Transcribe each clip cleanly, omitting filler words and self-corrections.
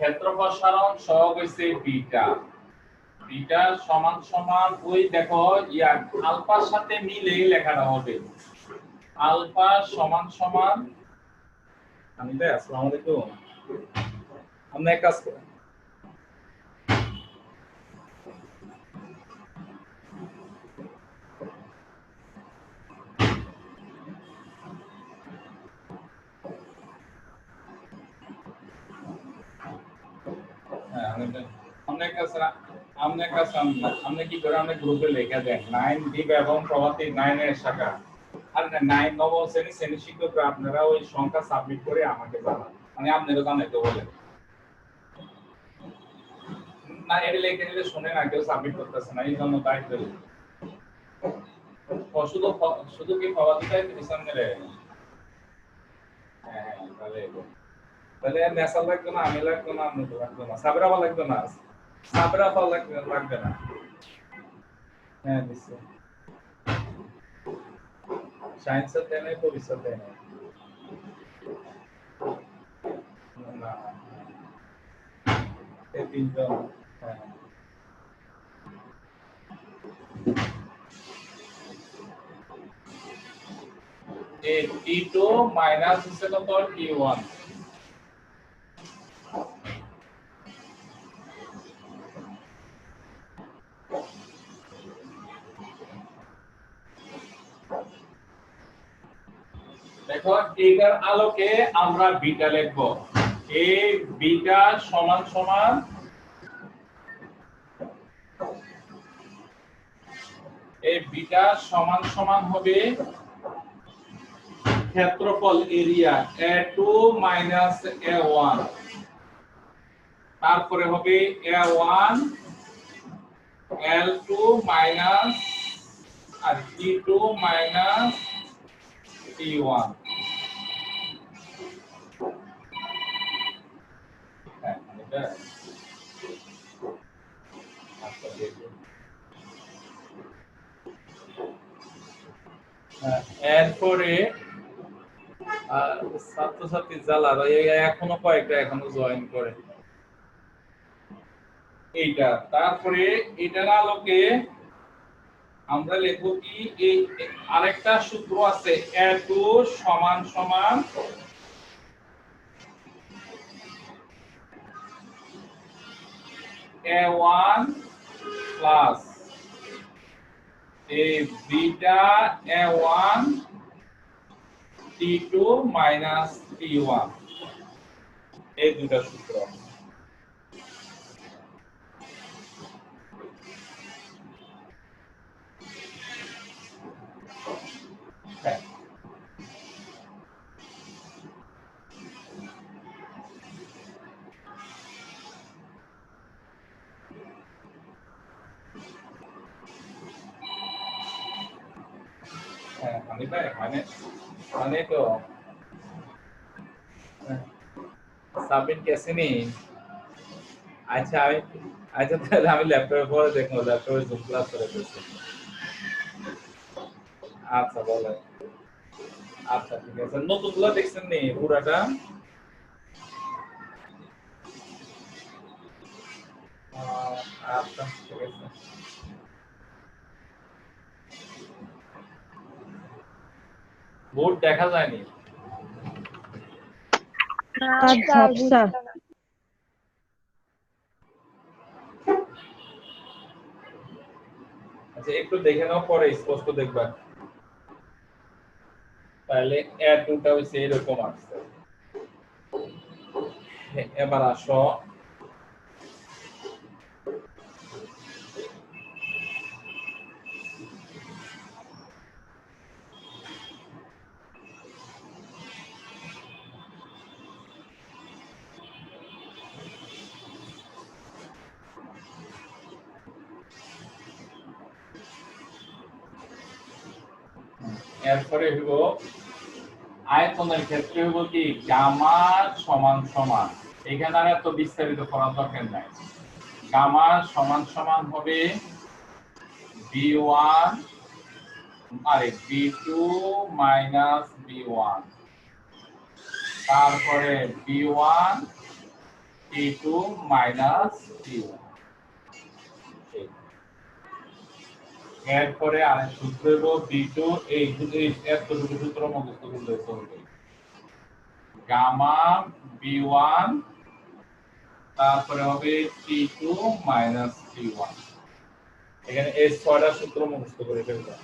ক্ষেত্রফল সারণ সহগ হইছে বিটা। বিটা সমান সমান ওই দেখো আলফার সাথে মিলে লেখাটা হবে। আলফা সমান সমান আমি ভাই আসসালামু আলাইকুম। আমরা এক কাজ করি, আমরা কি করে আমরা গ্রুপে লেখা দেন 9 দিক এবং প্রভাতী 9 এর শাখা। আর 9 নবম শ্রেণী শিক্ষকরা আপনারা ওই সংখ্যা সাবমিট করে আমাকে জানান, মানে আপনারা জানাইতে বলেন না। এটা লেখে নিলে শুনে না, কেউ সাবমিট করতেছে না, এই জন্য দায়িত্ব শুধু শুধু কি প্রভাতীটাই সামনে রে। হ্যাঁ তাহলে তাহলে নেশাল লাগবে না, আমি লাগবে না, আমি লাগবে না, সাবরা লাগবে না, সাবরা লাগবে না। হ্যাঁ দিচ্ছে সায়েন্সের দেয় নাই, পরিচয় দেয় নাই না, এই তিনজন। হ্যাঁ এই T2 মাইনাস হচ্ছে কত T1। দেখো এটার আলোকে আমরা বিটা লিখব। এই বিটা সমান সমান এই বিটা সমান সমান হবে ক্ষেত্রফল এরিয়া A2 মাইনাস A1, তারপরে হবে A1 L2 মাইনাস আর T2 মাইনাস T1। হ্যাঁ এটা এরপরে ছাত্রছাত্রী জ্বালার এখনো কয়েকটা এখনো জয়েন করে এইটা। তারপরে এটার আলোকে আমরা লিখব কি, এই আরেকটা সূত্র আছে A2 সমান সমান A1 প্লাস এই beta A1 T2 minus T1, এই দুটো সূত্র। হ্যাঁ আমি ভাই মানে তো সাবমিট कैसे नहीं। আচ্ছা তাহলে আমি ল্যাপটপে পরে দেখবো, ল্যাপটপে জুম ক্লাস করে দিচ্ছি। আচ্ছা বলে আচ্ছা ঠিক আছে। নতুনগুলো দেখছেন নি পুরাটা? আচ্ছা ঠিক আছে। বোর্ড দেখা যায়নি। আচ্ছা আচ্ছা একটু দেখে নাও, পরে স্পষ্ট দেখবা। তাহলে A2টা হইছে এরকম আসছে। এবার আসো এরপরে হইব আয়তনের ক্ষেত্রে হইব কি গামা সমান সমান, এখানে আর এত বিস্তারিত করার দরকার নাই। গামা সমান সমান হবে B1 আরে B2 মাইনাস B1, তারপরে B1 T2 minus T1। এরপরে আরেক সূত্র হলো B2 এই এতটুকু সূত্র মুখস্থ করলে চলবে। গামা B1 তারপরে হবে T2 minus T1। এখানে এই ছয়টা সূত্র মুখস্থ করে ফেলবেন।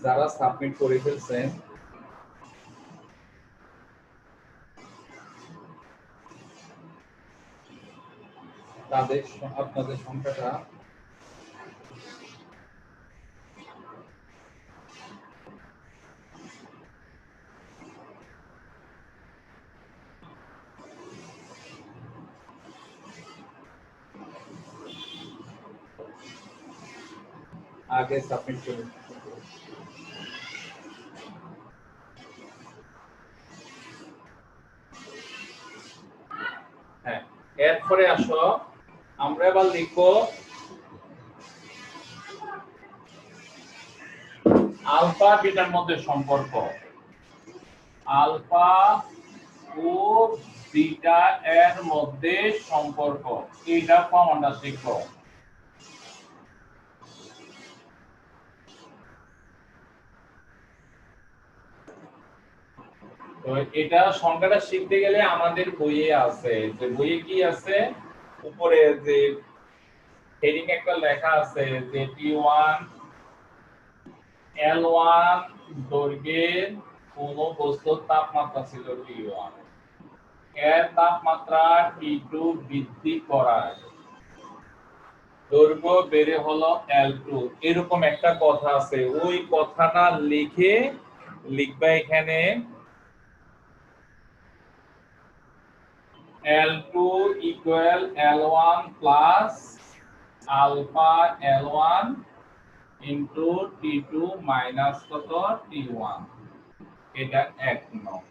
যারা সাবমিট করে ফেলছেন তাদের আপনাদের সংখ্যাটা আগে সাবমিট করুন। হ্যাঁ, এরপরে আসো আমরা এবার লিখবো আলফা বিটার মধ্যে সম্পর্ক। আলফা ও বিটা এর মধ্যে সম্পর্ক, এটা ফর্মুলা শিখবো। তো এটা সংখ্যাটা শিখতে গেলে আমাদের বইয়ে আছে, যে বইয়ে কি আছে উপরে যে হেডিং একটা লেখা আছে যে T1 L1 দৈর্ঘ্যের কোন বস্তুর তাপমাত্রা ছিল T1, এর তাপমাত্রা T2 বৃদ্ধি করায় দৈর্ঘ্য বেড়ে হলো L2, এরকম একটা কথা আছে। ওই কথাটা লিখবা এখানে L2 equal L1 plus alpha L1 into T2 minus কত T1, এটা 1 নং।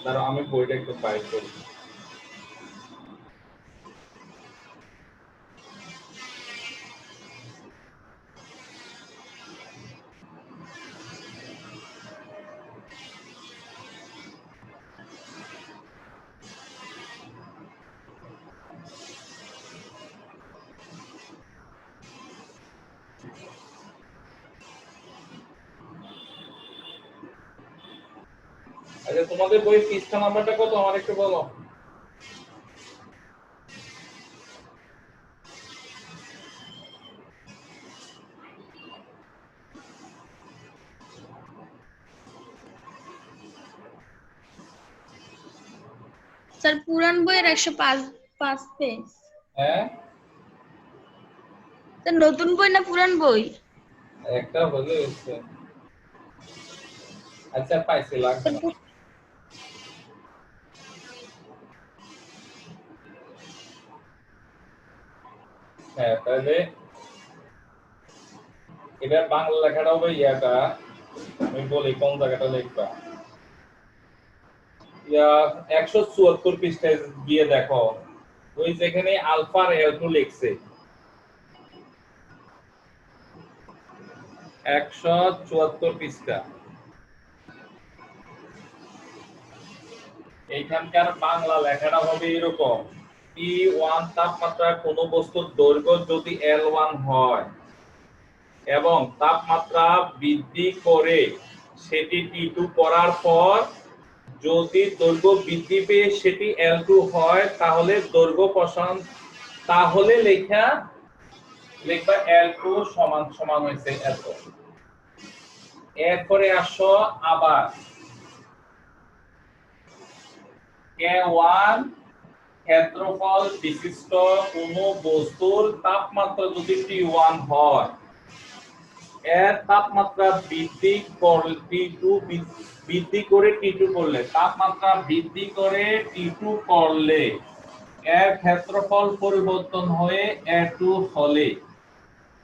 দাঁড়াও আমি বইটা একটু বাইর করি। আচ্ছা, তোমাদের বইয়ের পৃষ্ঠা নাম্বারটা কত আমার একটু বলো। স্যার পুরান বইয়ের 105 পেজ। হ্যাঁ, স্যার নতুন বই না পুরান বই? একটা হলে হচ্ছে। আচ্ছা পাইছি, লাগবে না। হ্যাঁ, তাহলে এটা বাংলা লেখাটা হবে ইয়াটা, আমি বলি কোন জায়গাটা লিখবা। 174 পৃষ্ঠায় গিয়ে দেখো, ওই যেখানে আলফা আর L2 লিখছে 174 পৃষ্ঠা। এইখানকার বাংলা লেখাটা হবে এরকম, T1 তাপমাত্রায় কোনো বস্তুর দৈর্ঘ্য যদি L1 হয় এবং তাপমাত্রা বৃদ্ধি করে সেটি T2 করার পর যদি দৈর্ঘ্য বৃদ্ধি পেয়ে সেটি L2 হয় তাহলে দৈর্ঘ্য প্রসারণ, তাহলে লিখবা L2 সমান সমান হয়েছে এত। এরপরে আসো আবার K1 ক্ষেত্রফল বিশিষ্ট কোনো বস্তুর তাপমাত্রা যদি T1 হয়, এর তাপমাত্রা বৃদ্ধি করে T2 করলে, তাপমাত্রা বৃদ্ধি করে T2 করলে এর ক্ষেত্রফল পরিবর্তন হয়ে A2 হলে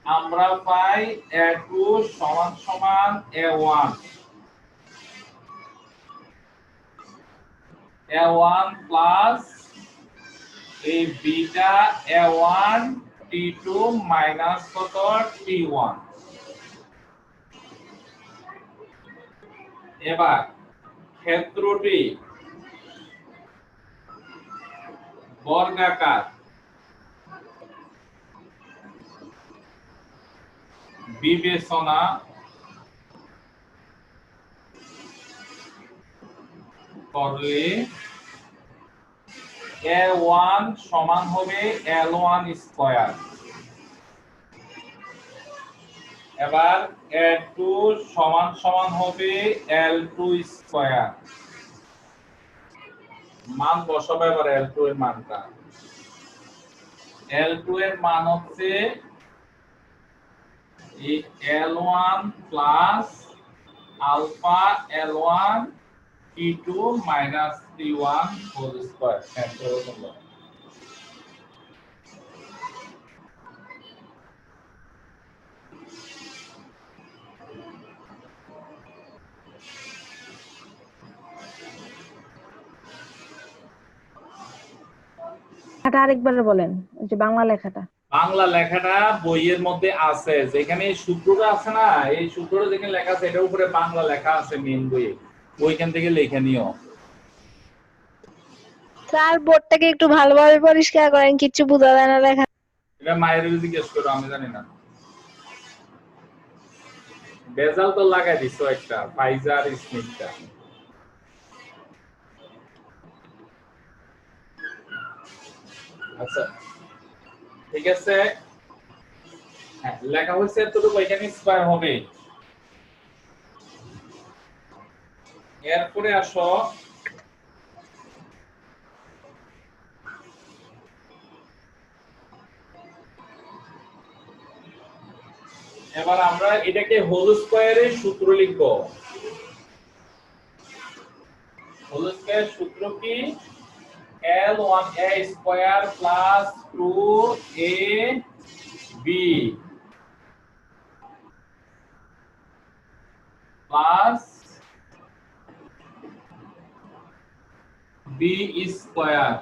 আমরা পাই A2 সমান সমান A1 প্লাস এই বিটা A1 T2 মাইনাস কত T1। এবার ক্ষেত্রটি বর্গাকার বিবেচনা করলে A1 সমান হবে L1 স্কয়ার, এবার A2 সমান সমান হবে L2 স্কয়ার। মান বসাবো এবার L2 এর মানটা, L2 এর মান হচ্ছে এই L1 plus alpha L1 T2 minus T1 whole square. এটা আরেকবার বলেন, ওই যে বাংলা লেখাটা। বাংলা লেখাটা বইয়ের মধ্যে আছে, যেখানে সূত্রটা আছে না, এই সূত্রটা যেখানে লেখা আছে এটার উপরে বাংলা লেখা আছে মেন বইয়ে, ওইখান থেকে লিখে নিও। স্যার বোর্ডটাকে একটু ভালোভাবে পরিষ্কার করেন, কিছু বোঝা যায় না লেখা। এটা মায়ের জিজ্ঞেস করো, আমি জানি না। বেজাল তো লাগাই দিছো একটা ফাইজার স্মিথটা। আচ্ছা ঠিক আছে, হ্যাঁ লেখা হয়েছে এতটুকু, এখানে স্কয়ার হবে। এরপরে আসো এবার আমরা এটাকে হোল স্কয়ারের সূত্র লিখব। হোল স্কয়ার সূত্র কি? L1A square plus 2AB plus B square.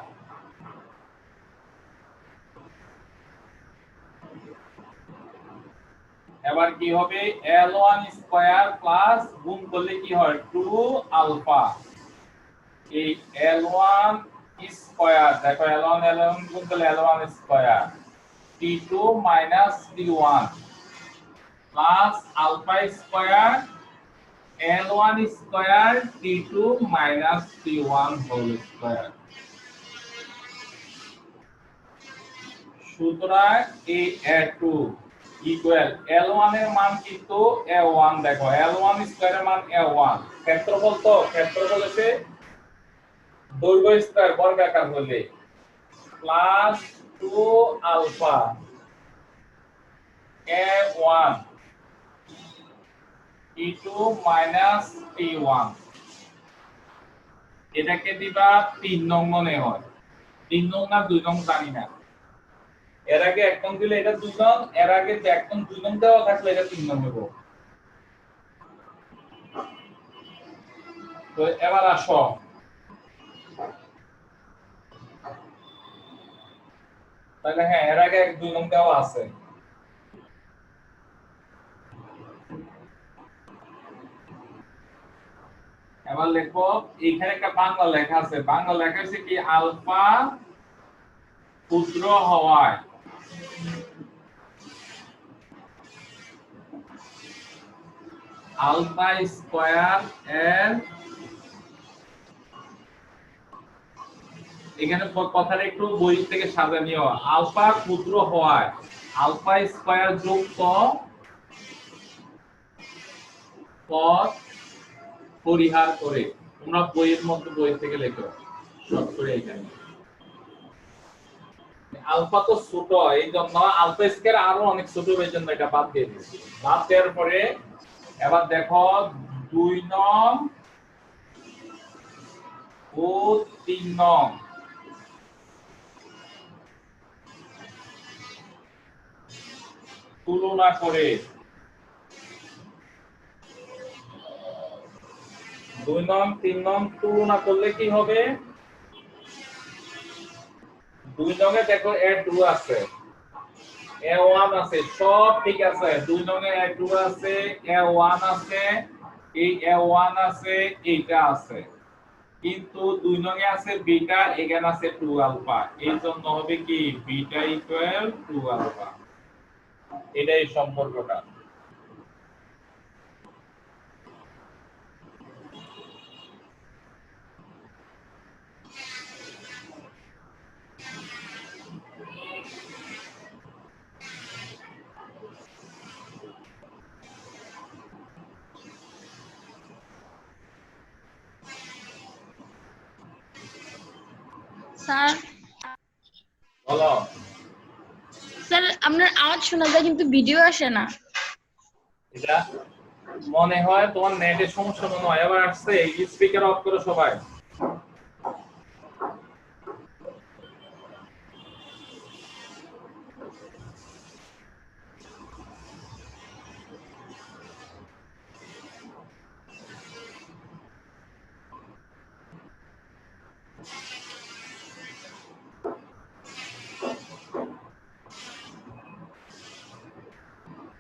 এবার কি হবে? L1 স্কয়ার প্লাস গুণ করলে কি হয় 2 আলফা, এই L1 স্কয়ার, দেখো L1 গুণ করলে L1 square T2 minus T1 plus alpha square L1 square T2 minus T1 whole square. সুতরাং এই A2 ইকুয়াল L1 এর মান কিন্তু A1, দেখো L1 স্কয়ারের মান A1, ক্ষেত্রফল তো ক্ষেত্রফল হচ্ছে দৈর্ঘ্য স্কয়ার বর্গাকার হলে plus 2 alpha A1 T2 minus T1, এটাকে দিবা 3 নং মনে হয়, 3 নং না 2 নং জানি না। এর আগে 1 নং দিলে এটা 2 নং, এর আগে 1 নং 2 নং দেওয়া থাকলে এটা 3 নং হবে। তো এবার আসো তাহলে, হ্যাঁ এর আগে 2 নং দেওয়া আছে। এবার লিখবো এখানে একটা বাংলা লেখা আছে, বাংলা লেখা আছে কি আলফা ক্ষুদ্র হওয়ায় আলফা স্কয়ার এর এখানে কথাটা একটু বই থেকে সাজা নিও। আলফা ক্ষুদ্র হওয়ায় আলফা স্কয়ার যুক্ত পদ পরিহার করে, তোমরা বইয়ের মধ্যে বই থেকে লেখো সব করে এখানে। আলফা তো ছোট, এই জন্য আলফা স্কয়ার আরো অনেক ছোট, এই জন্য এটা বাদ দিয়ে দিয়েছি। বাদ দেওয়ার পরে এবার দেখো 2 নং ও 3 নং তুলনা করে 2 নং 3 নং তুলনা করলে কি হবে? 2 নং এ দেখো A2 আছে, A1 আছে, সব ঠিক আছে। 2 নং এ A2 আছে, A1 আছে, এই A1 আছে, এইটা আছে, কিন্তু 2 নং এ আছে বিটা, এখানে আছে 2 আলফা, এই জন্য হবে কি বিটা ইকুয়াল 2 আলফা। এটাই সম্পর্কটা। স্যার বলো। স্যার আপনার আওয়াজ শোনা যায় কিন্তু ভিডিও আসে না। এটা মনে হয় তোমার নেটের সমস্যা মনে হয়, এবার আসছে। স্পিকার অফ করো সবাই।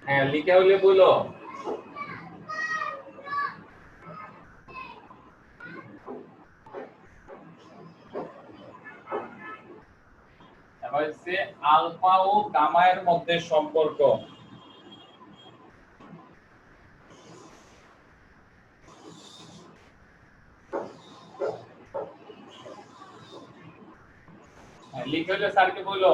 হ্যাঁ, লিখে হইলে বলো। এবার হচ্ছে আলফা ও গামা এর মধ্যে সম্পর্ক। লিখে হইলে স্যারকে বলো।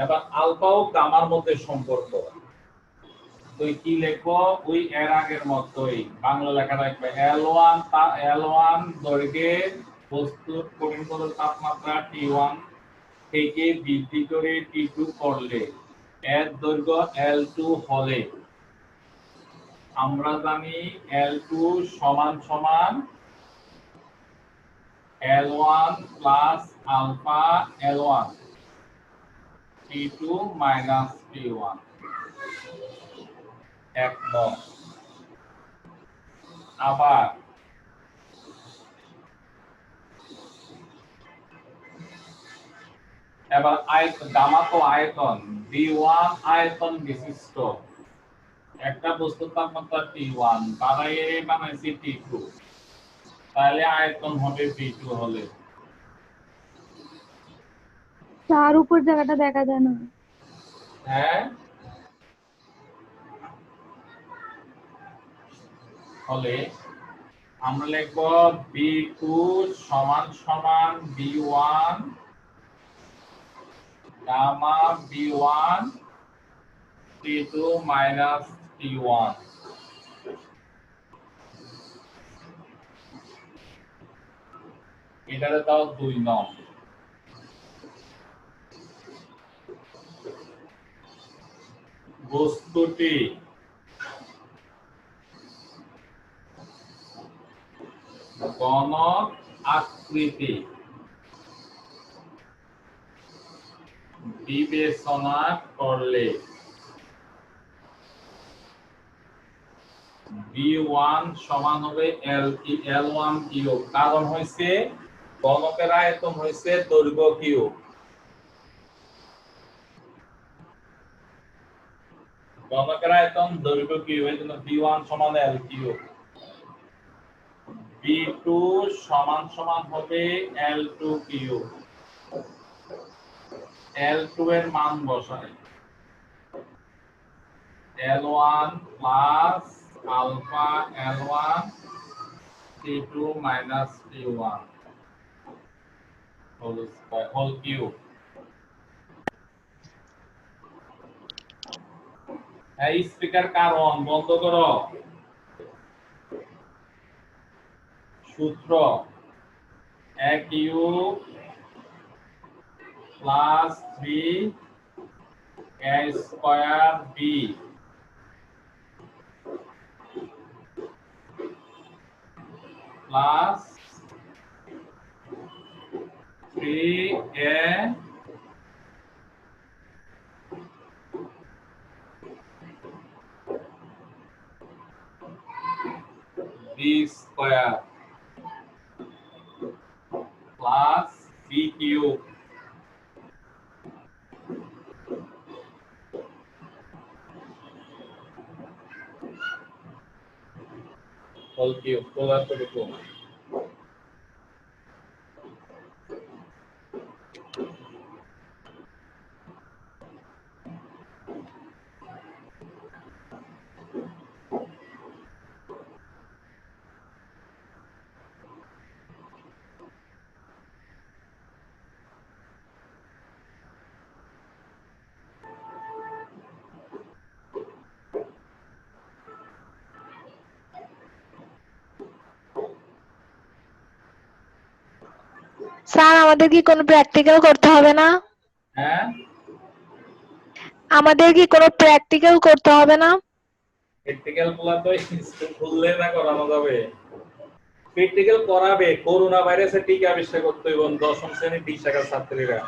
এবার আলফা ও গামার মধ্যে সম্পর্ক তুই কি লিখবো? ওই এর আগের মতই বাংলা লেখা রাখবে। L1 দৈর্ঘ্যের বস্তুর কঠিনতর তাপমাত্রা T1 থেকে বৃদ্ধি করে T2 করলে এর দৈর্ঘ্য L2 হলে আমরা জানি L2 সমান সমান L1 plus alpha L1 T2 minus T1। একদম। আবার এবার আয়তন, গামা তো আয়তন, V1 আয়তন বিশিষ্ট একটা বস্তুর তাপমাত্রা T1 বাড়াইয়ে বানাইছি T2, তাহলে আয়তন হবে V2 হলে। তার উপর জায়গাটা দেখা যায় না। হ্যাঁ, হলে আমরা লিখব V2 সমান সমান V1 gamma V1 T2 minus T1। এটারে দাও 2 নং। বস্তুটি ঘন আকৃতি বিবেচনা করলে B1 সমান হবে L1 কিউব, কারণ হইছে ঘনকের আয়তন হইছে দৈর্ঘ্য কিউব। ঘনকের আয়তন দৈর্ঘ্য কিউব, এজন্য B1 সমান L কিউব। B2 সমান হবে L2 কিউব। L2 এর মান বসাই, L1 plus alpha L1 T2 minus T1 whole cube. এই স্পিকার কারণ বন্ধ করো। সূত্র a cube plus 3a square b plus 3a b square plus b cube whole cube. পদার্থটুকু স্যার আমাদের কি কোনো প্র্যাকটিক্যাল করতে হবে না? হ্যাঁ, আমাদের কি কোনো প্র্যাকটিক্যাল করতে হবে না? প্র্যাকটিক্যাল গুলা তো স্কুল খুললে না করানো যাবে। প্র্যাকটিক্যাল করাবে, করোনা ভাইরাসের টিকা আবিষ্কার করতে হইব দশম শ্রেণীর 20 টাকার ছাত্রীরা,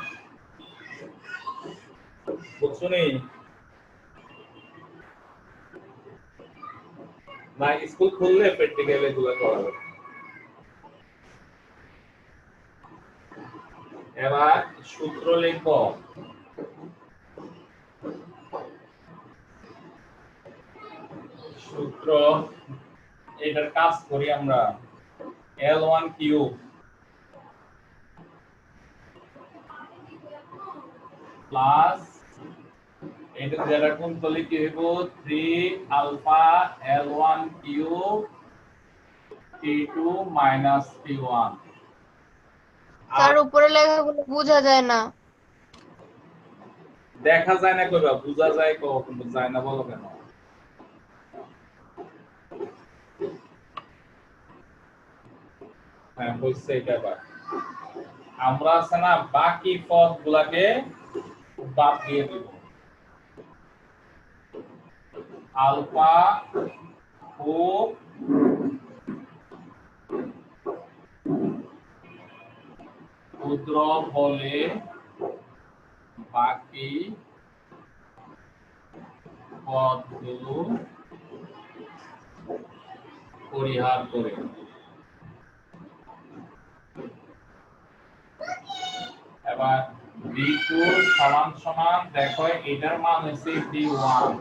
বুঝছনি না? স্কুল খুললে প্র্যাকটিক্যাল এগুলা করাবে। এবার সূত্র লিখব, সূত্র এটার কাজ করি আমরা। L1 কিউব প্লাস এটা যেটা কোন তলে কি হইব 3 alpha L1 cube T2 minus T1। তার উপরে লেখাগুলো বোঝা যায় না। দেখা যায় না কইবা, বোঝা যায় কখন যায় না বলো কেন? হ্যাঁ বুঝছে এটা। আমরা আছে না বাকি পদগুলোকে বাদ দিয়ে দিব। আলফা ও ক্ষুদ্র হলে বাকি পদগুলো পরিহার করে এবার B2 সমান সমান দেখো এটার মান হচ্ছে B1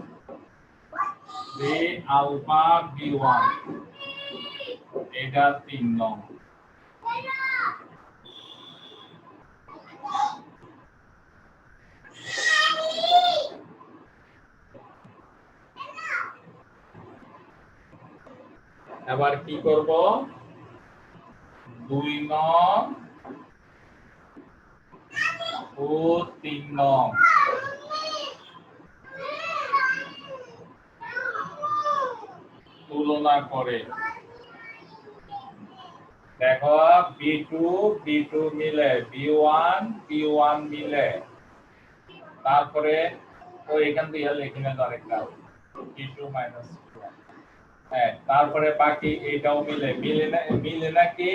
B আলফা B1 এটা 3 নং। এবার কি করব 2 নং ও 3 নং তুলনা করে দেখো B2 মিলে B1 মিলে, তারপরে ও এখান থেকে লিখে নেব আরেকটা B2 মাইনাস B1। হ্যাঁ, তারপরে বাকি এটাও মিলে নাকি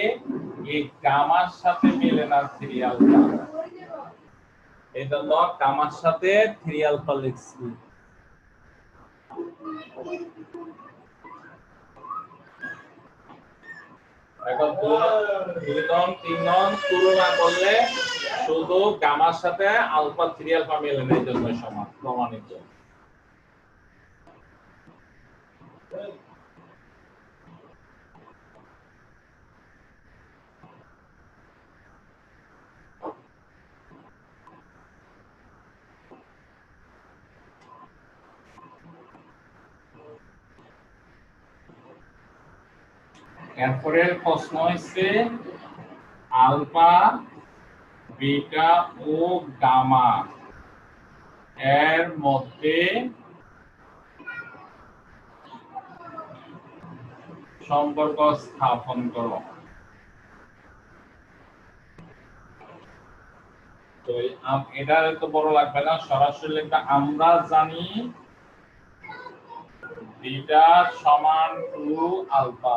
এই গামার সাথে মিলে না সিরিয়ালটা। এই জন্য গামার সাথে 3 আলফা লিখছি। এখন 2 নং 3 নং তুলনা করলে শুধু গামার সাথে আলফা 3 আলফা মিলনের জন্য সমান প্রমাণিত। এরপরের প্রশ্ন হচ্ছে আলফা বিটা ও গামা এর মধ্যে সম্পর্ক স্থাপন করো। তো এটা তো বড় লাগবে না, সরাসরি লিখবে আমরা জানি বিটা সমান 2 আলফা,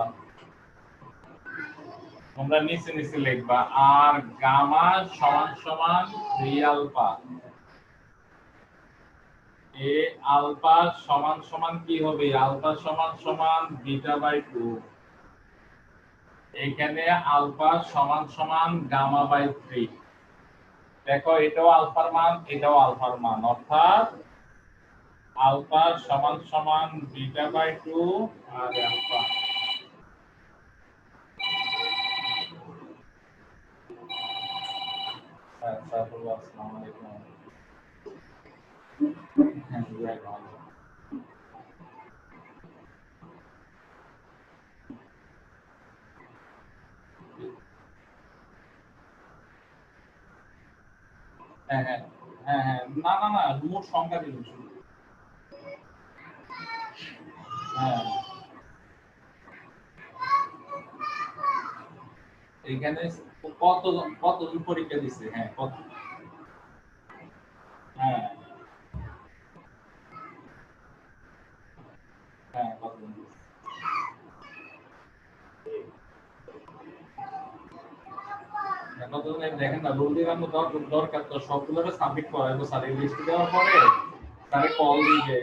তোমরা নিচে নিচে লিখবা, আর গামা সমান সমান 3 আলফা। এ আলফা সমান সমান কি হবে? আলফা সমান সমান বিটা বাই 2। এখানে আলফা সমান সমান গামা বাই 3। দেখো এটাও আলফার মান, এটাও আলফার মান, অর্থাৎ আলফা সমান সমান বিটা বাই 2 আর আলফা। আসসালামু আলাইকুম। হ্যাঁ, না না না, মোট সংখ্যা দিন। হ্যাঁ, এখানে কতজন পরীক্ষা দিচ্ছে? হ্যাঁ, কত? হ্যাঁ হ্যাঁ, কতজন দিচ্ছে? কতজন দেখেন না, রোল দিয়ে দরকার তো সবগুলোকে সাবমিট করা হবে। স্যার লিস্ট দেওয়ার পরে স্যারে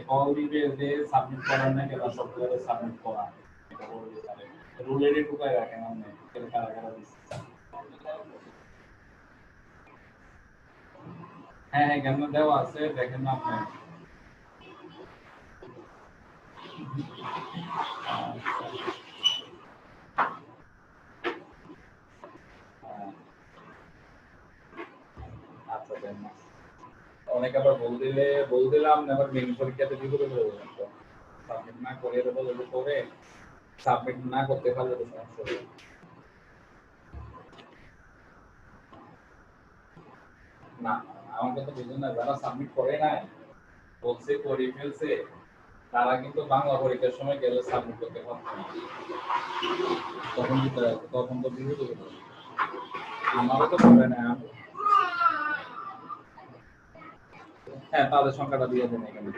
কল দিবে যে সাবমিট করার না কেন, সবগুলোকে সাবমিট করা। এটা বলবে স্যারে রুলের টুকায় রাখেন আপনি কেন কারা কারা দিচ্ছে। হ্যাঁ হ্যাঁ, কেন দেওয়া আছে দেখেন না আপনি। আচ্ছা দেন না, অনেক আবার বল দিলাম আবার মেইন পরীক্ষাতে কি করে বলবেন? তো সাবমিট না করে বলে পরে সাবমিট না করতে পারলে তো সমস্যা হবে। না আমার কথা বুঝুন না, যারা সাবমিট করে নাই বলছে করে ফেলছে, তারা কিন্তু বাংলা পরীক্ষার সময় গেলে সাবমিট করতে পারছে না। তখন তো বিরোধ হবে। আমারও তো করে না। হ্যাঁ, তাদের সংখ্যাটা দিয়ে দেন এখানে।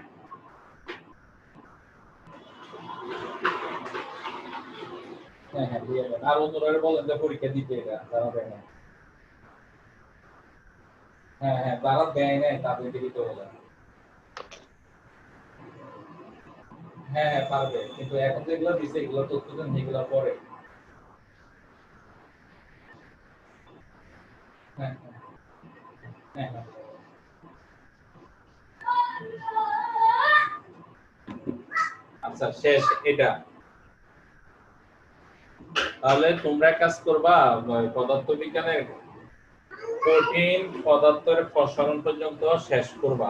হ্যাঁ হ্যাঁ, দিয়ে দেন। আর অন্যরা বলেন যে পরীক্ষা দিতে, এটা তারা দেয় না। হ্যাঁ হ্যাঁ, তারা দেয় নাই তাদেরকে দিতে বলেন। হ্যাঁ হ্যাঁ, পারবে, কিন্তু এখন যেগুলো দিছে এগুলো তথ্য দেন, এগুলো পরে। হ্যাঁ হ্যাঁ হ্যাঁ। আচ্ছা, শেষ এটা। তাহলে তোমরা কাজ করবা পদার্থবিজ্ঞানের কঠিন পদার্থের প্রসারণ পর্যন্ত শেষ করবা।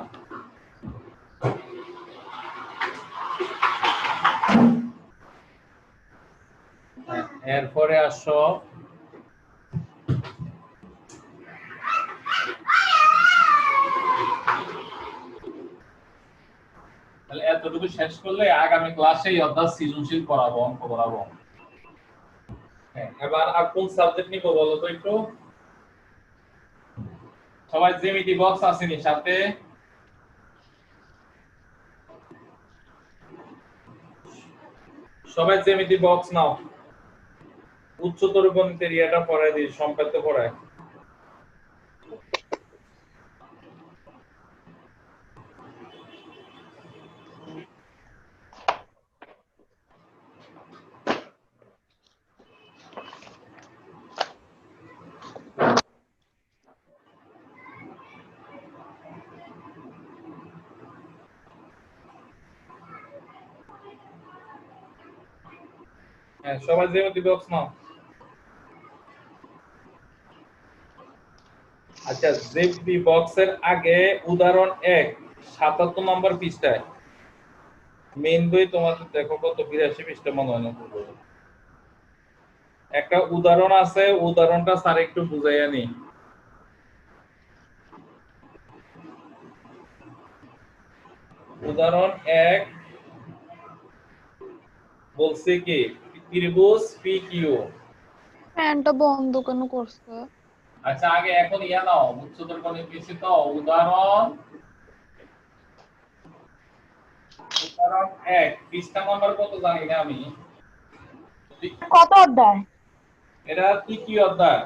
এরপরে আসো তাহলে এতটুকু শেষ করলে আগামী ক্লাসে এই অধ্যায় সৃজনশীল করাবো, অঙ্ক করাবো। হ্যাঁ, এবার আর কোন সাবজেক্ট নিব বলো তো একটু? সবাই জ্যামিতি বক্স আসেনি সাথে? সবাই জ্যামিতি বক্স নাও। উচ্চতর গণিতের ইয়াটা পড়ায় দিই, সম্পাদ্য পড়ায়। হ্যাঁ সবাই জ্যামিতি বক্স নাও। আচ্ছা জ্যামিতি বক্সের আগে উদাহরণ 1 77 নম্বর পৃষ্ঠায় মেইন বই তোমাদের দেখো কত 82 পৃষ্ঠা মনে হয় না একটা উদাহরণ আছে উদাহরণটা স্যার একটু বুঝাইয়া নি উদাহরণ 1 বলছে কি ত্রিভুজ PQ ফ্যানটা বন্ধ কেন করছে? আচ্ছা আগে এখন ইয়া নাও উচ্চতর কোণে পিছি তো উদাহরণ 1 পৃষ্ঠা নাম্বার কত জানি না আমি কত অধ্যায়? এটা কি অধ্যায়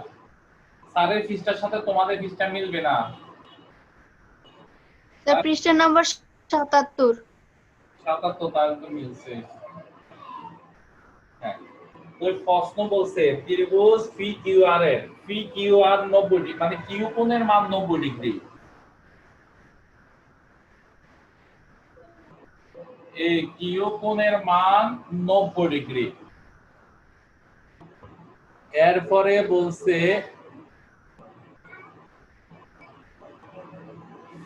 স্যারের পৃষ্ঠার সাথে তোমাদের পৃষ্ঠা মিলবে না স্যার পৃষ্ঠা নাম্বার 77। 77 তার তো মিলছে হ্যাঁ ওই প্রশ্ন বলছে ত্রিভুজ PQR এর PQR 90 ডিগ্রি মানে কিউ কোণের মান 90 ডিগ্রি এই কিউ কোণের মান 90 ডিগ্রি এরপরে বলছে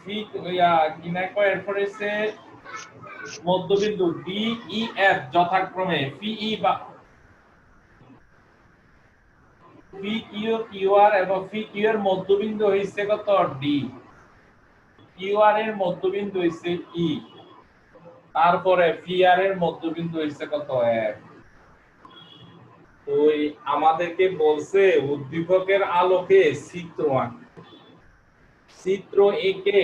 এরপরে মধ্যবিন্দু DEF যথাক্রমে PE বা PQR এবং PQ এর মধ্যবিন্দু হইছে কত D QR এর মধ্যবিন্দু হইছে E তারপরে PR এর মধ্যবিন্দু হইছে কত F ওই আমাদেরকে বলছে উদ্দীপকের আলোকে চিত্র আঁকতে চিত্র এঁকে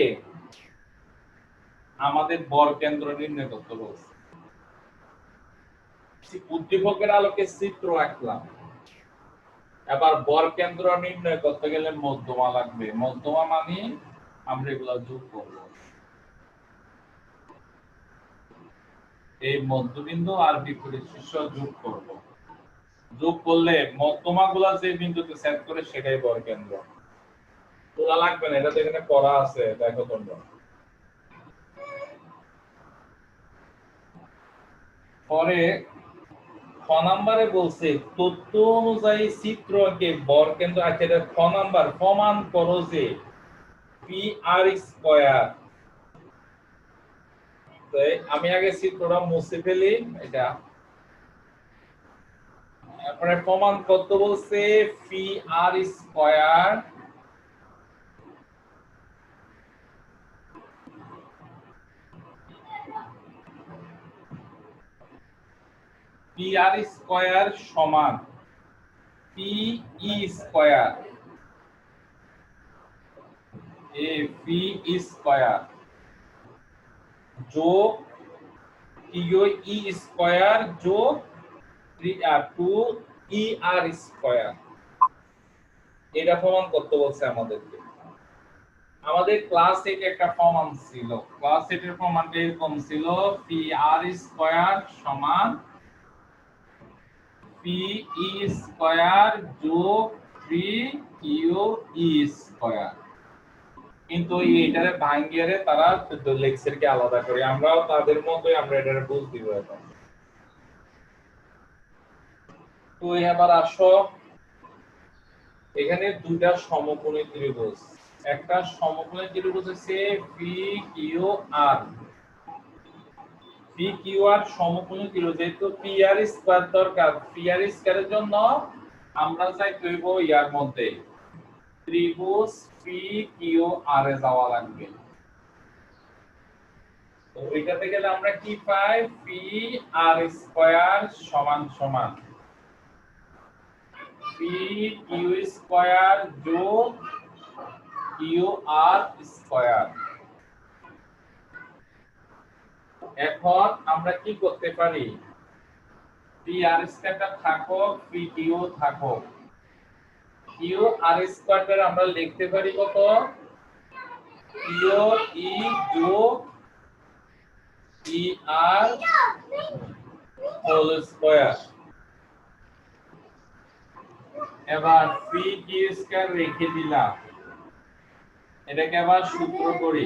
আমাদের বর্গকেন্দ্র নির্ণয় করতে বলছে উদ্দীপকের আলোকে চিত্র আঁকলাম এবার বর্গকেন্দ্র নির্ণয় করতে গেলে মধ্যমা লাগবে মধ্যমা মানে আমরা এগুলা যোগ করব এই মধ্যবিন্দু আর বিপরীত শীর্ষ যোগ করব যোগ করলে মধ্যমাগুলা যে বিন্দুতে সেট করে সেটাই বর্গকেন্দ্র তোলা লাগবে না এটা এখানে করা আছে দেখো তোমরা পরে খ নাম্বারে বলছে তথ্য অনুযায়ী চিত্রকে বর্গকেন্দ্র আছে এটা খ নাম্বার প্রমাণ করো যে PR স্কয়ার তো আমি আগে চিত্রটা মুছে ফেলি এটা তারপরে প্রমাণ করতে বলছে PR স্কয়ার PR স্কয়ার সমান PE স্কয়ার PE স্কয়ার যোগ QE স্কয়ার যোগ 2ER স্কয়ার এটা প্রমাণ করতে বলছে আমাদেরকে আমাদের ক্লাস 8 একটা প্রমাণ ছিল ক্লাস 8 এর প্রমাণটা এরকম ছিল PR স্কয়ার সমান PE স্কয়ার যোগ 3QE স্কয়ার কিন্তু এইটারে ভাঙিয়ে তারা লেকচারকে আলাদা করে আমরাও তাদের মতোই আমরা এটারে বুঝতে পারবো তো এবার আসো এখানে দুইটা সমকোণী ত্রিভুজ একটা সমকোণী ত্রিভুজ হচ্ছে PQR PQR সমকোণী ত্রিভুজ যেহেতু PR স্কয়ার দরকার PR স্কয়ারের জন্য আমরা চাই তৈব ইয়ার মধ্যে ত্রিভুজ PQR এ যাওয়া লাগবে তো এটাতে গেলে আমরা কি পাই PR স্কয়ার সমান সমান PQ স্কয়ার যোগ QR স্কয়ার এখন আমরা কি করতে পারি PR স্কয়ারটা থাকো PQ থাকো QR স্কয়ারটা আমরা লিখতে পারি কত QE যোগ ER হোল স্কয়ার এবার PQ স্কয়ার রেখে দিলাম এটাকে আবার সূত্র করি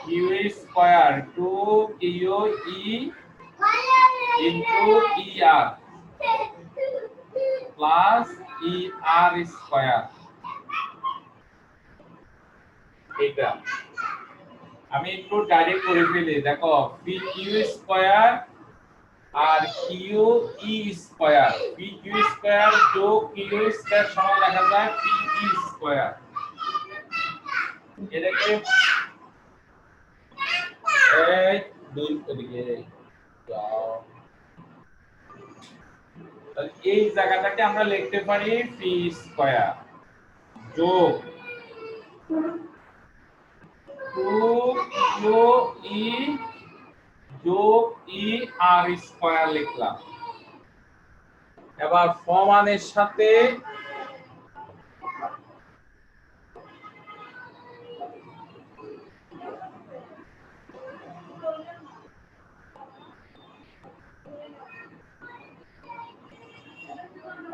QE square 2QE into ER plus ER square. এটা আমি একটু ডাইরেক্ট করে ফেলি, দেখো PQ স্কয়ার আর QE স্কয়ার, PQ স্কয়ার যোগ QE স্কয়ার সমান লেখা যায় PE স্কয়ার। এটাকে এই দুই এদিকে যাও, তাহলে এই জায়গাটাকে আমরা লিখতে পারি পি স্কয়ার যোগ 2QE যোগ ER স্কয়ার লিখলাম। এবার সমানের সাথে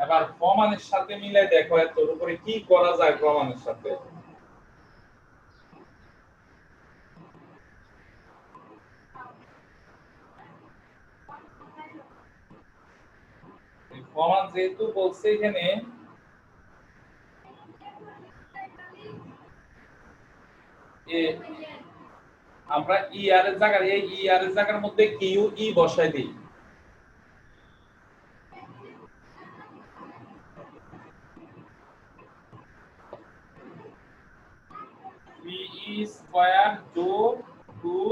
এবার প্রমাণের সাথে মিলাই দেখো এর উপরে কি করা যায়। প্রমাণের সাথে প্রমাণ যেহেতু বলছে এখানে আমরা ER এর জায়গায় এই ER এর জায়গার মধ্যে QE বসাই দিই। PE স্কয়ার যোগ 2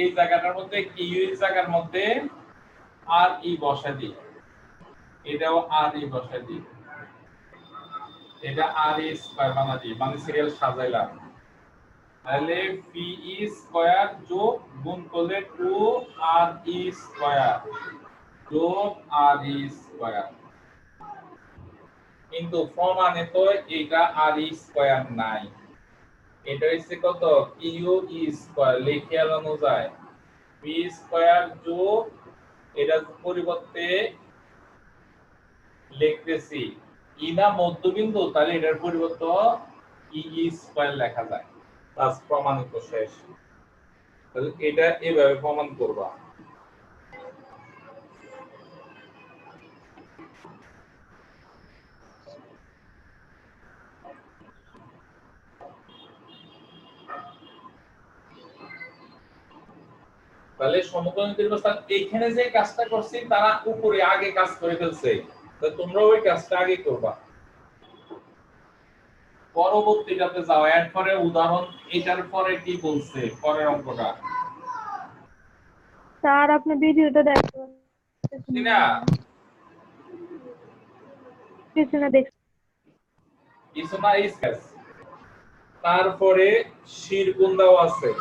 এই জায়গাটার মধ্যে QE এর জায়গার মধ্যে RE বসাই দিই। এটাও RE বসাই দিই। এটা RE স্কয়ার বানা দিই, মানে সিরিয়াল সাজাইলাম। তাহলে PE স্কয়ার যোগ গুণ করলে 2RE স্কয়ার যোগ RE স্কয়ার। কিন্তু প্রমাণে তো এটা RE স্কয়ার নাই, এটা হচ্ছে কত QE স্কয়ার লিখে আলানো যায়। P স্কয়ার যোগ এটা পরিবর্তে লিখতেছি ই না মধ্যবিন্দু, তাহলে এটার পরিবর্তে EE স্কয়ার লেখা যায়। বাস প্রমাণিত শেষ। তাহলে এটা এইভাবে প্রমাণ করবা। তাহলে সমকোণী ত্রিভুজটার এইখানে যে কাজটা করছি তারা উপরে আগে কাজ করে ফেলছে, তো তোমরা ওই কাজটা আগে করবা। পরবর্তীটাতে যাও, এরপরে উদাহরণ এটার পরে কি বলছে পরের অঙ্কটা। স্যার আপনি ভিডিওটা দেখুন না কিছু না দেখ কিছু না এই স্কেচ। তারপরে শিরগুণ দেওয়া আছে।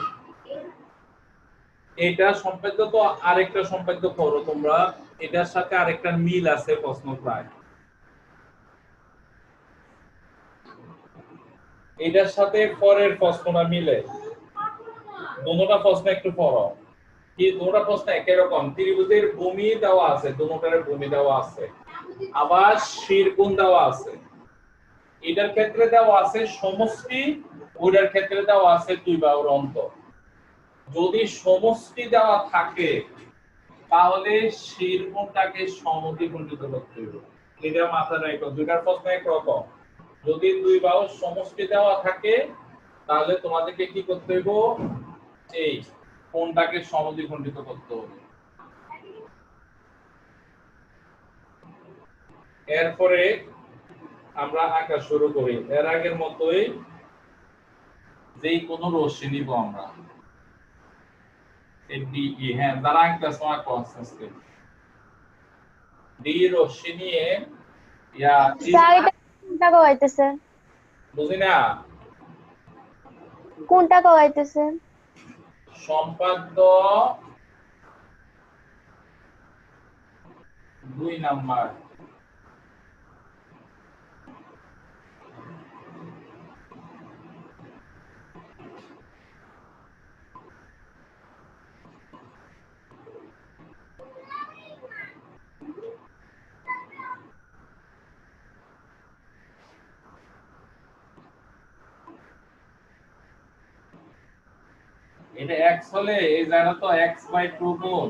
এটা সম্পাদ্য তো আরেকটা সম্পাদ্য করো তোমরা, এটার সাথে আরেকটা মিল আছে প্রশ্ন প্রায়। এটার সাথে পরের প্রশ্নটা মিলে, দুটোটা প্রশ্ন একটু পড়ো। কি দুটোটা প্রশ্ন একই রকম, ত্রিভুজের ভূমি দেওয়া আছে, দুটোটার ভূমি দেওয়া আছে, আবার শিরগুণ দেওয়া আছে। এটার ক্ষেত্রে দেওয়া আছে সমষ্টি, ওইটার ক্ষেত্রে দেওয়া আছে দুই বাহুর অন্তর। যদি সমষ্টি দেওয়া থাকে তাহলে শিরগুণটাকে সমদ্বিখণ্ডিত করতে হবে। এটা মাথায় রাখো, দুইটার প্রশ্ন একরকম। যদি দুই বাহুর সমষ্টি দেওয়া থাকে তাহলে তোমাদেরকে কি করতে হবে, এই কোণটাকে সমদ্বিখণ্ডিত করতে হবে। এরপরে আমরা আঁকা শুরু করি। এর আগের মতোই যেই কোনো রশ্মি নিব আমরা, DE, হ্যাঁ যারা আঁকতেছ আমার কনসেপ্টে ডি রশ্মি নিয়ে স্যার এটা কোনটা করাইতেছে? বুঝি না কোনটা করাইতেছে? সম্পাদ্য 2 নাম্বার। এটা x হলে এই জায়গা তো x বাই 2 গুণ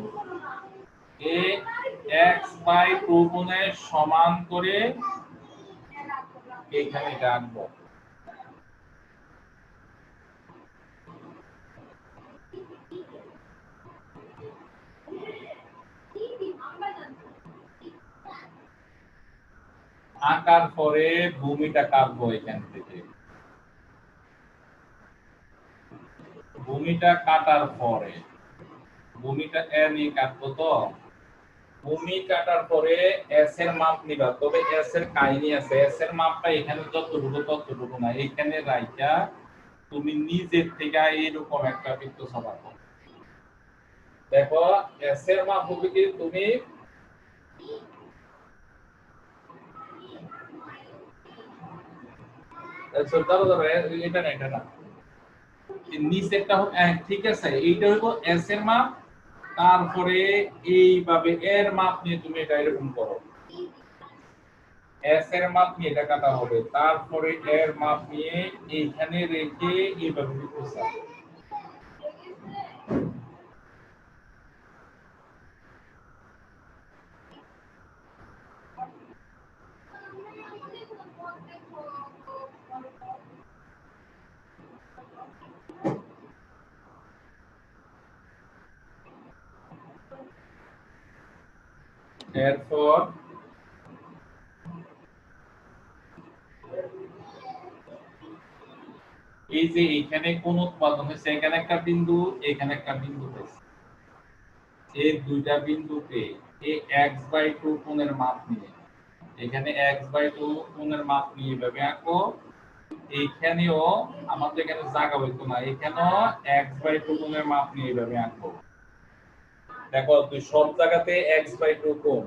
এ x বাই 2 গুণের সমান করে এইখানে এটা আনবো। আঁকার পরে ভূমিটা কাটবো এখান থেকে। ভূমিটা কাটার পরে ভূমিটা এ নিয়ে কাটবো তো ভূমি কাটার পরে এস এর মাপ নিবা, তবে এস এর কাহিনী আছে। এস এর মাপটা এখানে যতটুকু ততটুকু না, এখানে রাইখা তুমি নিজের থেকে এরকম একটা বৃত্ত ছাপাবো। দেখো এস এর মাপ হবে কি, তুমি এটা না এটা না নিচেরটা হোক, ঠিক আছে, এইটা হইব এস এর মাপ। তারপরে এইভাবে এর মাপ নিয়ে তুমি এটা এরকম করো, এস এর মাপ নিয়ে এটা কাটা হবে। তারপরে এর মাপ নিয়ে এইখানে রেখে এইভাবে বসাও। এরপর এই যে এখানে কোন উৎপাদন হয়েছে, এখানে একটা বিন্দু, এখানে একটা বিন্দু হয়েছে, এই দুইটা বিন্দুতে এই x/2 কোণের মাপ নিয়ে, এখানে x/2 কোণের মাপ নিয়ে এভাবে আঁকো। এইখানেও আমাদের এখানে জায়গা হইতো না, এখানেও x/2 কোণের মাপ নিয়ে এভাবে আঁকো। দেখো তুই সব জায়গাতে x/2 কোণ,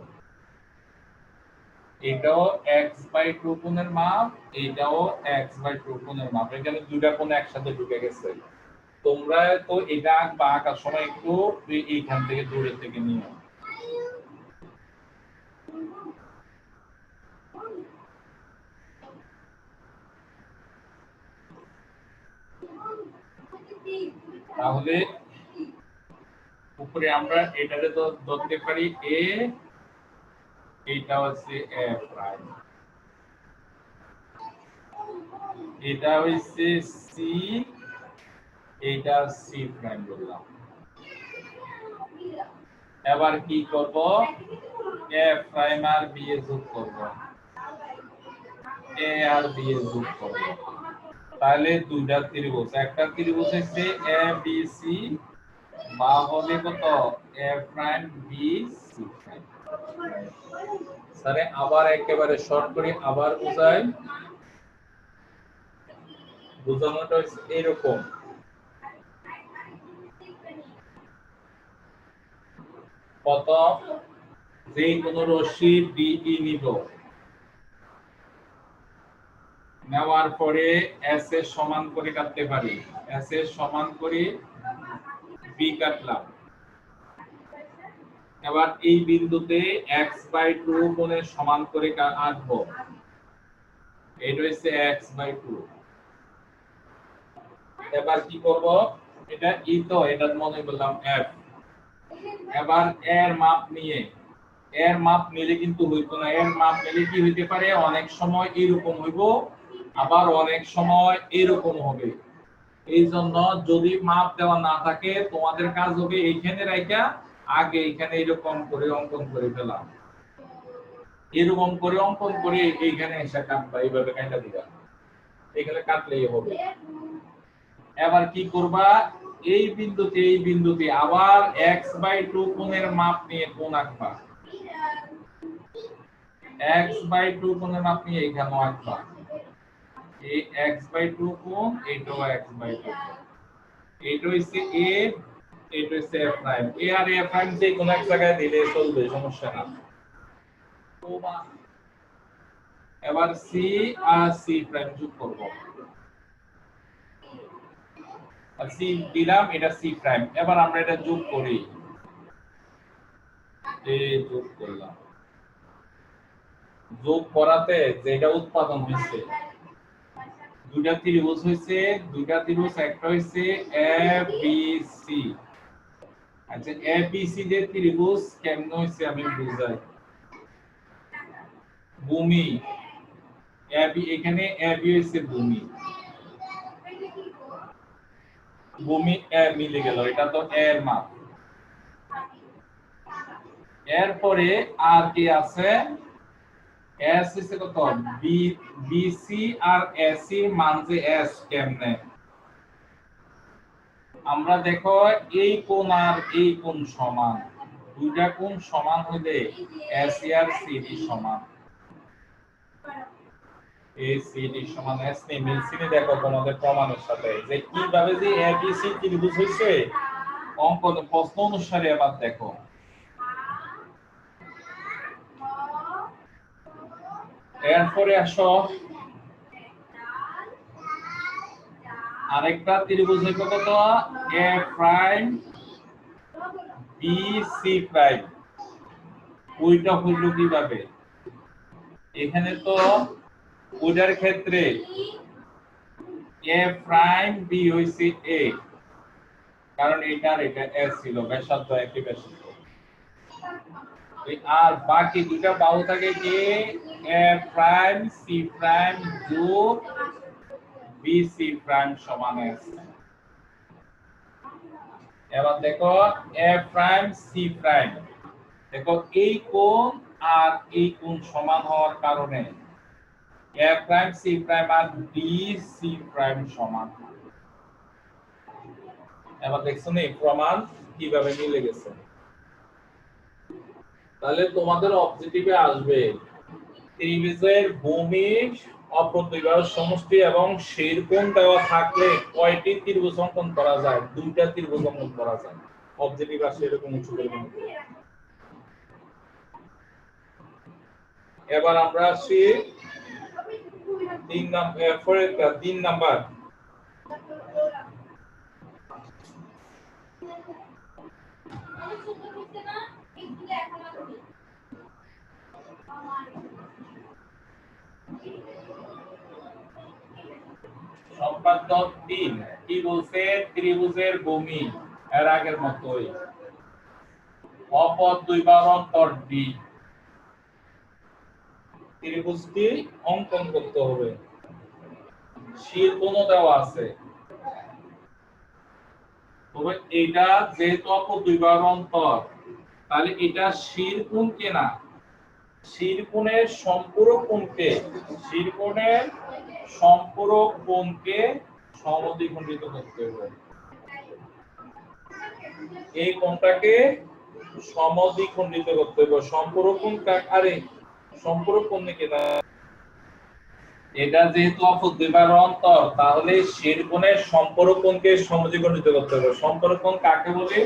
এটাও x/2 কোণের মাপ, এটাও x/2 কোণের মাপ। এখানে দুইটা কোণ একসাথে ঢুকে গেছে। তোমরা তো এটা আঁকবা, আঁকার সময় একটু এইখান থেকে দূরে থেকে নিও। তাহলে উপরে আমরা এটারে তো ধরতে পারি a, এটা হচ্ছে a প্রাইম, এটা হচ্ছে c, এটা c প্রাইম বললাম। এবার কি করব, a প্রাইম আর b এ যোগ করব, a আর b এ যোগ করব। তাহলে দুইটা ত্রিভুজ, একটা ত্রিভুজ হচ্ছে a b c, বা হবে কত a prime b c prime. Sir আবার একেবারে শর্ট করে আবার বুঝাই, বোঝানোটা হচ্ছে এরকম। প্রথম যে কোনো রশ্মি ডিই নিব, নেওয়ার পরে এস এর সমান করে কাটতে পারি, এস এর সমান করে বি কাটলাম। এবার এই বিন্দুতে x/2 কোণের সমান করে আঁকবো, এটা হচ্ছে x/2। এবার কি করব, এটা ই তো এটা মনে করলাম f। এবার এর মাপ নিয়ে, এর মাপ নিলে কিন্তু হইতো না, এর মাপ নিলে কি হইতে পারে, অনেক সময় এরকম হইব, আবার অনেক সময় এরকম হবে। এই জন্য যদি মাপ দেওয়া না থাকে, তোমাদের কাজ হবে এইখানে রাখা আগে এখানে এরকম করে অঙ্কন করে ফেলা, এরকম করে অঙ্কন করে এইখানে এসে কাটবা, এইভাবে কাটা দিবা, এখানে কাটলেই হবে। এবার কি করবা, এই বিন্দুতে আবার x/2 কোণের মাপ নিয়ে কোণ আঁকবা, x/2 কোণের মাপ নিয়ে এখানে আঁকবা। এই x/2 কোণ, এটাও x/2, এটা হচ্ছে a, এটা হচ্ছে a প্রাইম। a আর a প্রাইম যে কোন এক জায়গায় দিলে চলবে, সমস্যা না। এবার c আর c প্রাইম যোগ করব, আর c দিলাম, এটা c প্রাইম। এবার আমরা এটা যোগ করি, এই যোগ করলাম। যোগ করাতে যেটা উৎপাদন হয়েছে, দুইটা ত্রিভুজ হইছে, দুইটা ত্রিভুজ একটা হইছে এ বি সি। আচ্ছা এ বি সি যে ত্রিভুজ কেমন হইছে আমি বুঝাই। ভূমি এ বি, এখানে এ বি হইছে ভূমি, ভূমি এ মিলে গেল, এটা তো এর মাপ। এরপরে আর কি আছে, এস হইছে কত, বি বি সি আর এসি মান যে এস কেমনে, আমরা দেখো এই কোণ আর এই কোণ সমান, দুইটা কোণ সমান হইলে এসি আর সিডি সমান। এসিডি সমান এস নে মিলছিনি, দেখো তোমাদের প্রমাণের সাথে যে কিভাবে যে এবিসি ত্রিভুজ হইছে অঙ্কন প্রশ্ন অনুসারে। আবার দেখো এরপরে আসো আরেকটা ত্রিভুজ হইছে কত, এ প্রাইম বি সি প্রাইম। ওইটা হইল কিভাবে, এখানে তো ওইটার ক্ষেত্রে এ প্রাইম বি হইছে এ, কারণ এটার এটা এস ছিল, ব্যাসার্ধ একই ব্যাসার্ধ। আর বাকি দুটা বাহু থাকে কি এ প্রাইম সি প্রাইম যোগ বি সি প্রাইম সমান এস। এবার দেখো এ প্রাইম সি প্রাইম, দেখো এই কোণ আর এই কোণ সমান হওয়ার কারণে এ প্রাইম সি প্রাইম আর বি সি প্রাইম সমান। এবার দেখছো না প্রমাণ কিভাবে মিলে গেছে। তাহলে তোমাদের অবজেক্টিভে আসবে ত্রিভুজের ভূমি, অপর দুই বাহুর সমষ্টি এবং শেরকোণ দেওয়া থাকলে কয়টি ত্রিভুজ অঙ্কন করা যায়, দুইটা ত্রিভুজ অঙ্কন করা যায়। অবজেক্টিভ আসলে এরকম উঁচু করে মনে করো। এবার আমরা আসি 3 নাম্বার। সম্পাদ্য 3 কি বলছে, ত্রিভুজের ভূমি এর আগের মতই, অপর দুই বাহুর অন্তর ডি, ত্রিভুজটি অঙ্কন করতে হবে। শেরকোণ দেওয়া আছে, তবে এটা যেহেতু অপর দুই বাহুর অন্তর, তাহলে এটা শেরকোণ কে না, শেরকোণের সম্পূরক কোণকে, শেরকোণের সম্পূরক কোণকে সমদ্বিখণ্ডিত করতে হবে। এই কোণটাকে সমদ্বিখণ্ডিত করতে হবে। সম্পূরক কোণ আরে সম্পূরক কোণ কি না, এটা যেহেতু অপর দুই বাহুর অন্তর, তাহলে শেরকোণের সম্পূরক কোণকে সমদ্বিখণ্ডিত করতে হবে। সম্পূরক কোণ কাকে বলে,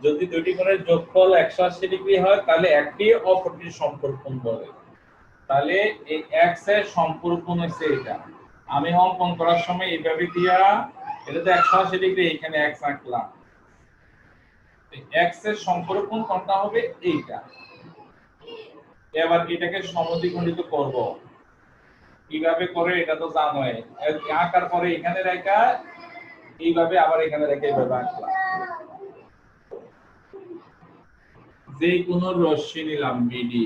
যদি দুটি কোণের যোগফল 180 ডিগ্রি হয় তাহলে একটি অপরটির সম্পূরক কোণ বলে। তাহলে এই x এর সম্পূরক কোণ হচ্ছে এটা। আমি অঙ্কন করার সময় এইভাবে দিয়া, এটা তো 180 ডিগ্রি, এখানে x আঁকলাম, x এর সম্পূরক কোণ কোনটা হবে, এইটা। এবার এটাকে সমদ্বিখণ্ডিত করব, কিভাবে করে এটা তো জানোই। আঁকার পরে এখানে রেখা এইভাবে, আবার এখানে রেখে এইভাবে আঁকলাম। যে কোনো রশ্মি নিলাম বিডি,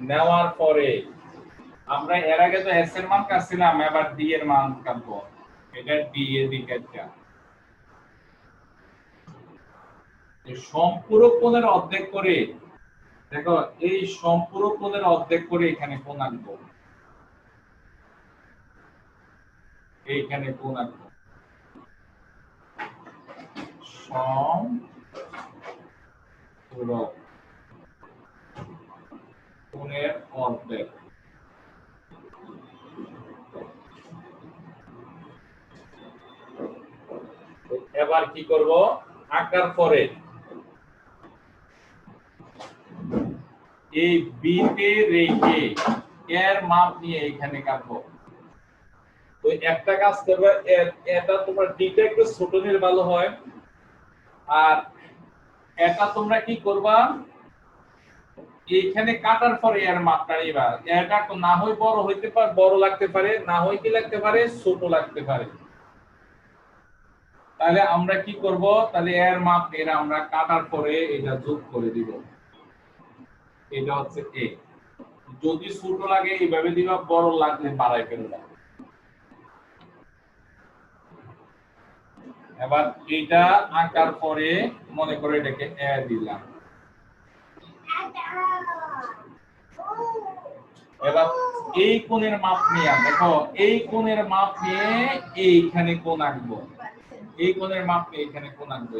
নেওয়ার পরে আমরা এর আগে তো এস এর মান কাটছিলাম, এবার ডি এর মান কাটবো। এটা ডি এর দিকে সম্পূরক কোণের অর্ধেক করে, দেখো এই সম্পূরক কোণের অর্ধেক করে এখানে কোণ আনবো, এইখানে কোণ আনবো, সম্পূরক কোণের অর্ধেক। এবার কি করব, আঁকার পরে এই বি তে রেখে এর মাপ নিয়ে এখানে কাটবো। তো একটা কাজ করবে, এটা তোমার ডিটা একটু ছোট নিলে ভালো হয়, আর এটা তোমরা কি করবা, এইখানে কাটার পরে এর মাপটা এবার এটা না হয় বড় হইতে পারে, বড় লাগতে পারে, না হয় কি লাগতে পারে, ছোট লাগতে পারে। তাহলে আমরা কি করব, তাহলে এর মাপ এর আমরা কাটার পরে এটা যোগ করে দিব। এটা হচ্ছে a, যদি ছোট লাগে এইভাবে দিবা, বড় লাগলে বাড়াই ফেলবা। এবার এটা আঁকার পরে মনে করে এটাকে a দিলাম। এবার এই কোণের মাপ নিয়ে দেখো, এই কোণের মাপ নিয়ে এইখানে কোণ আঁকবো, এই কোণের মাপ নিয়ে এখানে কোণ আঁকবো।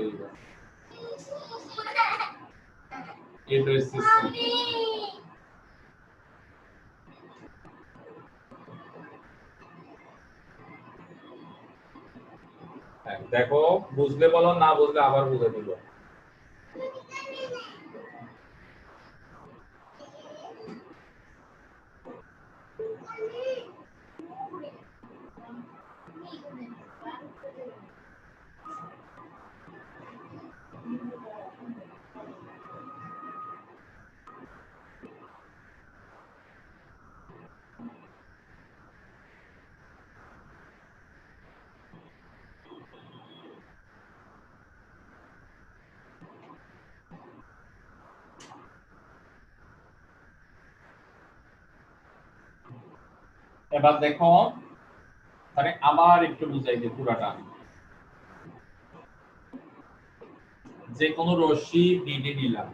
এটা হচ্ছে C। দেখো বুঝলে বলো, না বুঝলে আবার বুঝে দিব। এবার দেখো, মানে আবার একটু বুঝাই দিই পুরাটা। যে কোনো রশ্মি ডিডি নিলাম,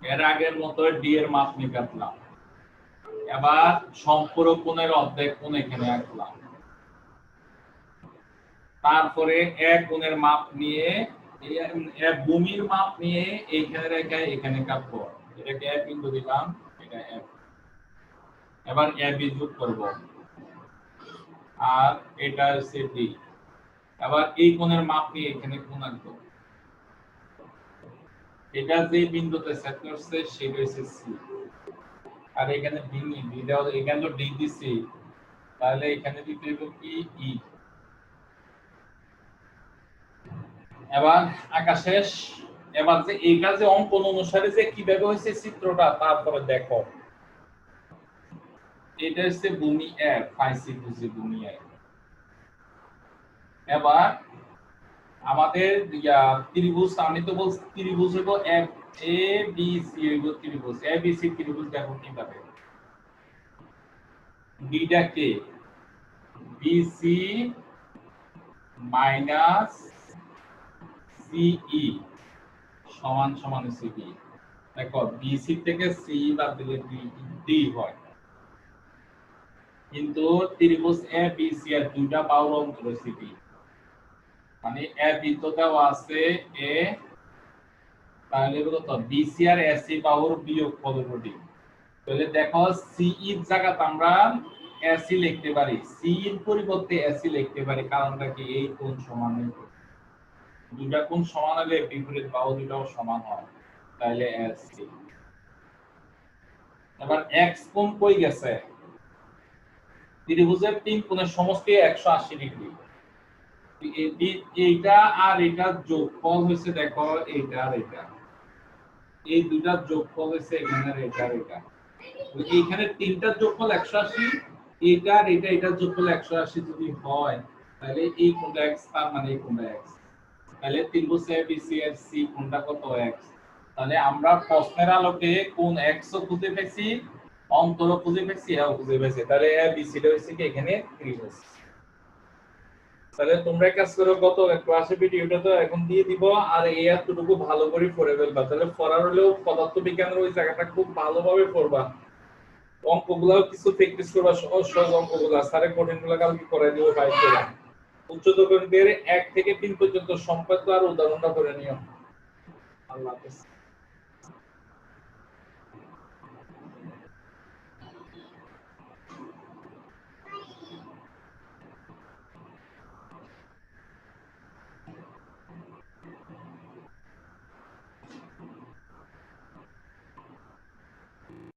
এর আগের মতো ডি এর মাপ নিয়ে কাটলাম। এবার সম্পূরক কোণের অর্ধেক কোণ এখানে আঁকলাম। তারপরে এক কোণের মাপ নিয়ে, ভূমির মাপ নিয়ে এইখানে রেখে এখানে কাটবো। এটাকে এক বিন্দু দিলাম, এটা এক। এবার এ বি যোগ করব, আর এটা হচ্ছে ডি। এবার এই কোণের মাপ নিয়ে এখানে কোণ আঁকবো। এটা যে বিন্দুতে সেট করছে সেটা হচ্ছে সি, আর এখানে ডি ডি দাও, এখানে তো ডি দিছি, তাহলে এখানে দিতে হবে কি ই। এবার আঁকা শেষ। এবার যে এইটা যে অঙ্কন অনুসারে যে কিভাবে হয়েছে চিত্রটা, তারপরে দেখো এটা হচ্ছে ভূমি এর ফাইসি বুঝি ভূমি এর। এবার আমাদের ত্রিভুজ, আমি তো বলছি ত্রিভুজ হলো এফ এ বি সি, হলো ত্রিভুজ এ বি সি ত্রিভুজ। দেখো কিভাবে বিটা কে বিসি মাইনাস সিই সমান সমান সিবি। দেখো বিসি থেকে সি বাদ দিলে ডি হয়, কিন্তু ত্রিভুজ এ বি সি এর দুইটা বাহুর অন্তর সিবি, মানে এ বি তো দেওয়া আছে এ, তাহলে কত বিসি আর এসি বাহুর বিয়োগফল হলো ডি। তাহলে দেখো সি এর জায়গাতে আমরা এসি লিখতে পারি, সি এর পরিবর্তে এসি লিখতে পারি। কারণটা কি, এই কোণ সমান, দুইটা কোণ সমান হলে বিপরীত বাহু দুটাও সমান হয়, তাহলে এসি। এবার এক্স কোণ কই গেছে, ত্রিভুজের তিন কোণের সমষ্টি 180 ডিগ্রি। এইটা আর এটা যোগফল হয়েছে, দেখো এইটা আর এটা, এই দুটার যোগফল হয়েছে এখানে এটা আর এটা। এইখানে তিনটার যোগফল 180, এটা আর এটা, এটার যোগফল 180 যদি হয়, তাহলে এই কোণটা x, তার মানে এই কোণটা x। তাহলে ত্রিভুজ এবিসি এর সি কোণটা কত x। তাহলে আমরা প্রশ্নের আলোকে কোণ x ও খুঁজে পেয়েছি, অন্তর খুঁজে পেয়েছি, এও খুঁজে পেয়েছি। তাহলে এবিসি টা হচ্ছে কি এখানে ত্রিভুজ। তাহলে তোমরা কাজ করো, গত ক্লাসে ভিডিওটা তো এখন দিয়ে দিব, আর এই এতটুকু ভালো করে পড়ে ফেলবা। তাহলে পড়ার হলেও পদার্থবিজ্ঞানের ওই জায়গাটা খুব ভালোভাবে পড়বা। অঙ্কগুলো কিছু প্র্যাকটিস করবা, সহজ সহজ অঙ্কগুলো, স্যারের কঠিনগুলো কালকে করে দিব বাইক করে। উচ্চতর গণিতের 1 থেকে 3 পর্যন্ত সম্পাদ্য আর উদাহরণটা করে নিও। আল্লাহ হাফেজ।